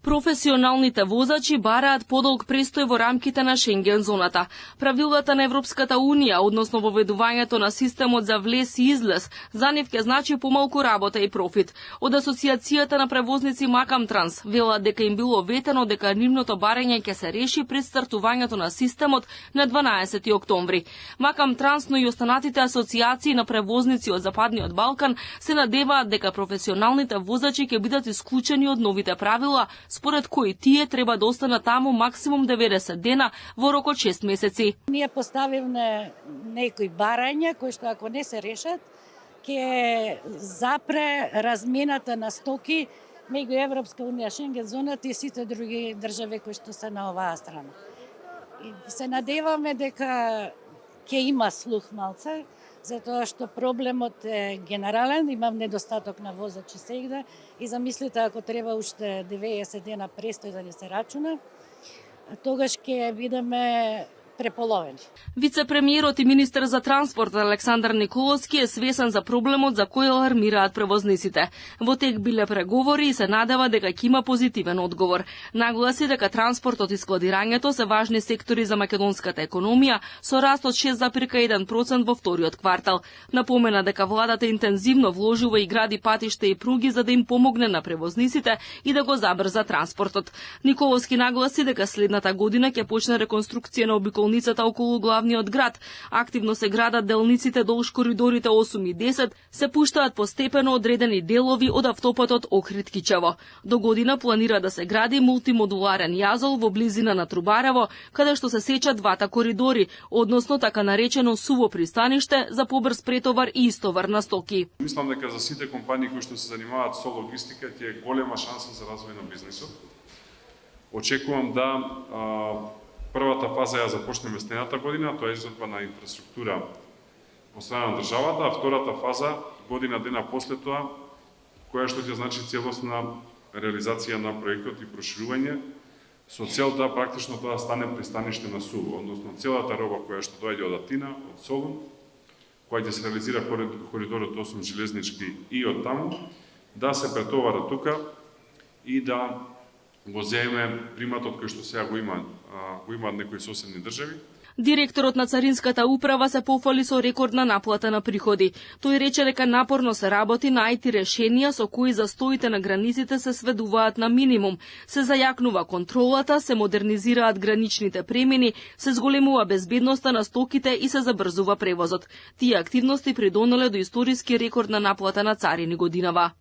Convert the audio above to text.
Професионалните возачи бараат подолг престој во рамките на Шенген зоната. Правилата на Европската Унија, односно воведувањето на системот за влез и излез, за нив ќе значи помалку работа и профит. Од Асоциацијата на превозници Макам Транс велат дека им било ветено дека нивното барање ќе се реши пред стартувањето на системот на 12 октомври. Макам Транс, но и останатите асоциации на превозници од Западниот Балкан се надеваат дека професионалните возачи ќе бидат исклучени од новите правила, според кои тие треба да останат таму максимум 90 дена во рок од 6 месеци. Ние поставивме некои барања кои што ако не се решат, ќе запре размената на стоки меѓу Европска Унија, Шенген зоната и сите други држави кои што се на оваа страна. И се надеваме дека ќе има слух малце, затоа што проблемот е генерален, имам недостаток на возачи сегда и замислите ако треба уште 90 дена престој да не се рачуна, тогаш ќе бидеме преполовени. Вице-премиерот и министер за транспорт Александар Николовски е свесен за проблемот за кој алармираат превозниците. Во тек биле преговори и се надева дека ќе има позитивен одговор. Нагласи дека транспортот и складирањето се важни сектори за македонската економија со раст од 6,1% во вториот квартал. Напомена дека владата интензивно вложува и гради патишта и пруги за да им помогне на превозниците и да го забрза транспортот. Николовски нагласи дека следната година ќе почне реконструкција на обиколницата околу главниот град. Активно се градат делниците долж коридорите 8 и 10, се пуштаат постепено одредени делови од автопатот Охрид-Кичево. До година планира да се гради мултимодуларен јазол во близина на Трубарево, каде што се сечат двата коридори, односно така наречено суво пристаниште за побрз претовар и истовар на стоки. Мислам дека за сите компании кои што се занимаваат со логистика ќе е голема шанса за развој на бизнисот. Очекувам да првата фаза ја започнеме следната година, тоа е изградба на инфраструктура во страна на државата, а втората фаза година дена после тоа, која што ќе значи целосна реализација на проектот и проширување, со цел да практично тоа стане пристаниште на суво, односно целата роба која што доаѓа од Атина, од Солун, која ќе се реализира коридорот 8 железнички и од таму, да се претовара тука и да го земе приматот кој што сега го имаат некои соседни држави. Директорот на Царинската управа се пофали со рекордна наплата на приходи. Тој рече дека напорно се работи на IT решенија со кои застоите на границите се сведуваат на минимум, се зајакнува контролата, се модернизираат граничните премини, се зголемува безбедноста на стоките и се забрзува превозот. Тие активности придонеле до историски рекорд на наплата на царини годинава.